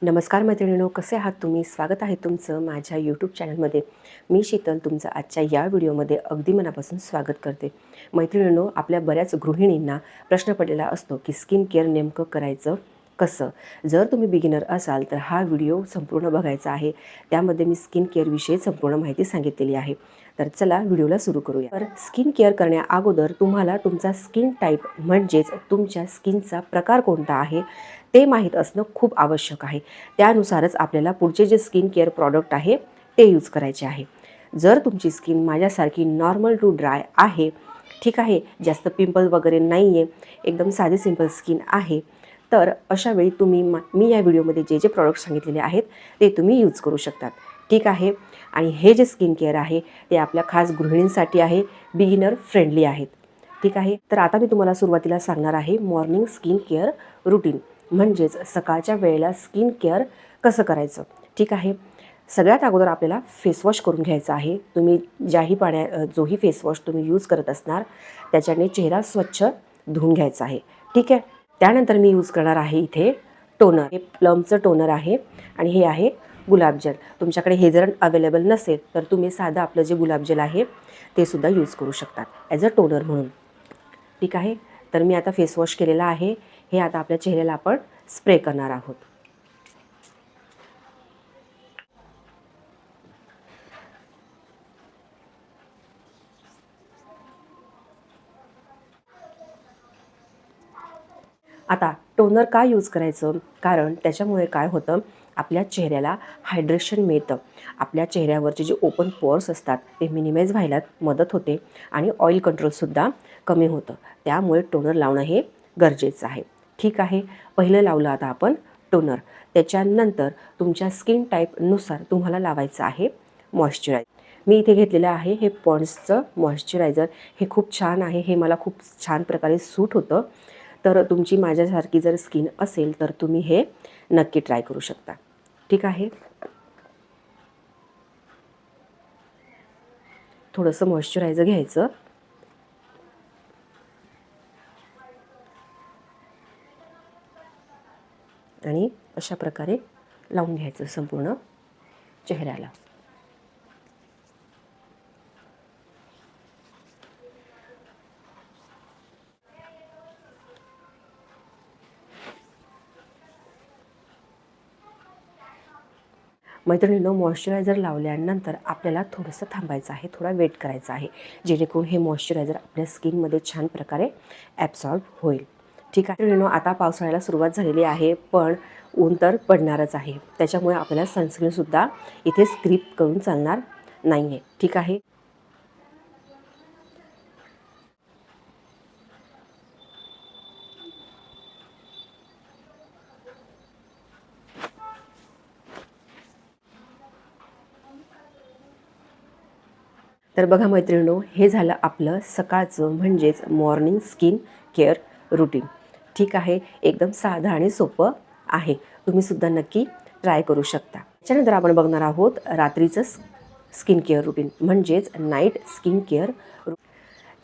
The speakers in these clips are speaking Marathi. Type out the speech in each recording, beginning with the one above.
नमस्कार मैत्रिणींनो, कसे आहात तुम्ही? स्वागत आहे तुमचं माझ्या यूट्यूब चॅनलमध्ये. मी शीतल तुमचं आजच्या या व्हिडिओमध्ये अगदी मनापासून स्वागत करते. मैत्रिणींनो, आपल्या बऱ्याच गृहिणींना प्रश्न पडलेला असतो की स्किन केअर नेमकं करायचं कसं? जर तुम्ही बिगिनर असाल तर हा व्हिडिओ संपूर्ण बघायचा आहे. त्यामध्ये मी स्किन केअरविषयी संपूर्ण माहिती सांगितलेली आहे. तर चला व्हिडिओला सुरू करूया. तर स्किन केअर करण्या अगोदर तुम्हाला तुमचा स्किन टाईप म्हणजेच तुमच्या स्किनचा प्रकार कोणता आहे ते माहीत असणं खूप आवश्यक आहे. त्यानुसारच आपल्याला पुढचे जे स्किन केअर प्रॉडक्ट आहे ते यूज करायचे आहे. जर तुमची स्किन माझ्यासारखी नॉर्मल टू ड्राय आहे, ठीक आहे, जास्त पिंपल वगैरे नाही आहे, एकदम साधी सिंपल स्किन आहे, तर अशा वेळी तुम्ही मी या व्हिडिओमध्ये जे जे प्रॉडक्ट सांगितलेले आहेत ते तुम्ही यूज करू शकतात. ठीक आहे. आणि हे जे स्किन केअर आहे ते आपल्या खास गृहिणींसाठी आहे, बिगिनर फ्रेंडली आहेत. ठीक आहे. तर आता मी तुम्हाला सुरुवातीला सांगणार आहे मॉर्निंग स्किन केअर रुटीन, म्हणजेच सकाळच्या वेळेला स्किन केअर कसं करायचं. ठीक आहे. सगळ्यात अगोदर आपल्याला फेसवॉश करून घ्यायचा आहे. तुम्ही जोही फेसवॉश तुम्ही यूज करत असणार त्याच्याने चेहरा स्वच्छ धुवून घ्यायचा आहे. ठीक आहे. त्यानंतर मी यूज करणार आहे इथे टोनर. हे प्लमचं टोनर आहे आणि हे आहे गुलाबजल. तुमच्याकडे हे जर अवेलेबल नसेल तर तुम्ही साधं आपलं जे गुलाबजल आहे ते सुद्धा यूज करू शकतात ॲज अ टोनर म्हणून. ठीक आहे. तर मी आता फेसवॉश केलेला आहे. हे आता आपल्या चेहऱ्याला आपण स्प्रे करणार आहोत. आता टोनर का यूज करायचं? कारण त्याच्यामुळे काय होतं, आपल्या चेहऱ्याला हायड्रेशन मिळतं. आपल्या चेहऱ्यावरचे जे ओपन पोअर्स असतात ते मिनिमाइज व्हायला मदत होते आणि ऑइल कंट्रोलसुद्धा कमी होतं. त्यामुळे टोनर लावणं हे गरजेचं आहे. ठीक आहे. पहिलं लावलं आता आपण टोनर. त्याच्यानंतर तुमच्या स्किन टाईपनुसार तुम्हाला लावायचं आहे मॉइश्चरायझर. मी इथे घेतलेलं आहे हे पॉन्ड्सचं मॉइश्चरायझर. हे खूप छान आहे. हे मला खूप छान प्रकारे सूट होतं. तर तुमची माझ्यासारखी जर स्किन असेल तर तुम्ही हे नक्की ट्राय करू शकता. ठीक आहे. थोडंसं मॉइश्चरायझर घ्यायचं आणि अशा प्रकारे लावून घ्यायचं संपूर्ण चेहऱ्याला. मैत्रिणींनो, मॉइश्चरायझर लावल्यानंतर आपल्याला थोडंसं थांबायचं आहे, थोडा वेट करायचा आहे, जेणेकरून हे मॉइश्चरायझर आपल्या स्किनमध्ये छान प्रकारे ॲब्सॉर्ब होईल. ठीक आहे मैत्रिणींनो, आता पावसाळ्याला सुरुवात झालेली आहे, पण ऊन तर पडणारच आहे. त्याच्यामुळे आपल्याला सनस्क्रीनसुद्धा इथे स्किप करून चालणार नाही आहे. ठीक आहे. तर बघा मैत्रिणींनो, हे झालं आपलं सकाळचं म्हणजेच मॉर्निंग स्किन केअर रुटीन. ठीक आहे. एकदम साधं आणि सोपं आहे. तुम्हीसुद्धा नक्की ट्राय करू शकता. त्याच्यानंतर आपण बघणार आहोत रात्रीचं स्किन केअर रुटीन, म्हणजेच नाईट स्किन केअर.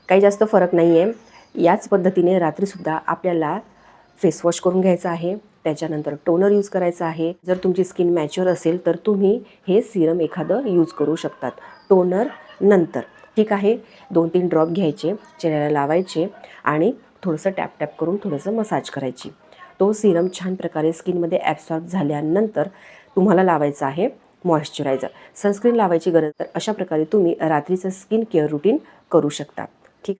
काही जास्त फरक नाही आहे. याच पद्धतीने रात्रीसुद्धा आपल्याला फेसवॉश करून घ्यायचा आहे. त्याच्यानंतर टोनर यूज करायचा आहे. जर तुमची स्किन मॅच्युअर असेल तर तुम्ही हे सिरम एखादं यूज करू शकतात टोनर नंतर. ठीक आहे. 2-3 ड्रॉप घ्यायचे, चेहऱ्याला लावायचे आणि थोडंसं टॅप करून थोडंसं मसाज करायची. तो सिरम छान प्रकारे स्किनमध्ये ॲब्सॉर्ब झाल्यानंतर तुम्हाला लावायचा आहे मॉइश्चरायझर. सनस्क्रीन लावायची गरज. तर अशा प्रकारे तुम्ही रात्रीचं स्किन केअर रुटीन करू शकता. ठीक.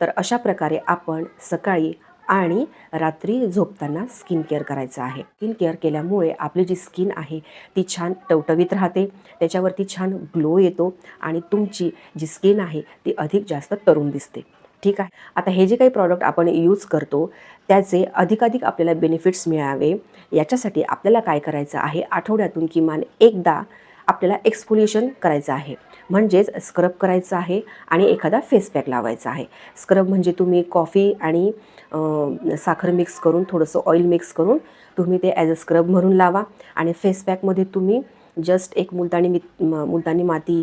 तर अशा प्रकारे आपण सकाळी आणि रात्री झोपताना स्किन केअर करायचं आहे. स्किन केअर केल्यामुळे आपली जी स्किन आहे ती छान टवटवीत राहते, त्याच्यावरती छान ग्लो येतो आणि तुमची जी स्किन आहे ती अधिक जास्त तरुण दिसते. ठीक आहे. आता हे जे काही प्रॉडक्ट आपण यूज करतो त्याचे अधिकाधिक आपल्याला बेनिफिट्स मिळावे याच्यासाठी आपल्याला काय करायचं आहे, आठवड्यातून किमान एकदा आपल्याला एक्सफोलिएशन करायचं आहे, म्हणजेच स्क्रब करायचं आहे आणि एखादा फेस पॅक लावायचा आहे. स्क्रब म्हणजे तुम्ही कॉफी आणि साखर मिक्स करून थोडंसं ऑइल मिक्स करून तुम्ही ते ॲज अ स्क्रब म्हणून लावा आणि फेस पॅकमध्ये तुम्ही जस्ट एक मुलतानी माती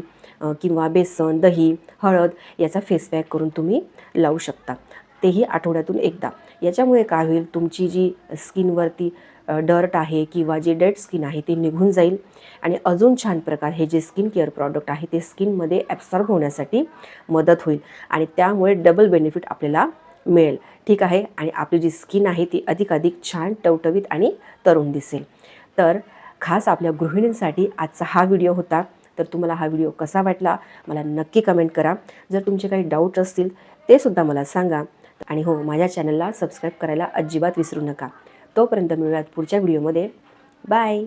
किंवा बेसन, दही, हळद याचा फेस पॅक करून तुम्ही लावू शकता. तेही आठवड्यातून एकदा. याच्यामुळे काय होईल, तुमची जी स्किनवरती डर्ट आहे किंवा जे डेड स्किन आहे ते निघून जाईल आणि अजून छान प्रकार हे जे स्किन केअर प्रॉडक्ट आहे ते स्किनमध्ये ॲब्सॉर्ब होण्यासाठी मदत होईल आणि त्यामुळे डबल बेनिफिट आपल्याला मिळेल. ठीक आहे. आणि आपली जी स्किन आहे ती अधिकाधिक छान टवटवीत आणि तरुण दिसेल. तर खास आपल्या गृहिणींसाठी आजचा हा व्हिडिओ होता. तर तुम्हाला हा व्हिडिओ कसा वाटला मला नक्की कमेंट करा. जर तुमचे काही डाऊट्स असतील ते सुद्धा मला सांगा. आणि हो, माझ्या चॅनलला सबस्क्राईब करायला अजिबात विसरू नका. तोपर्यंत मिळूयात पुढच्या व्हिडिओमध्ये. बाय.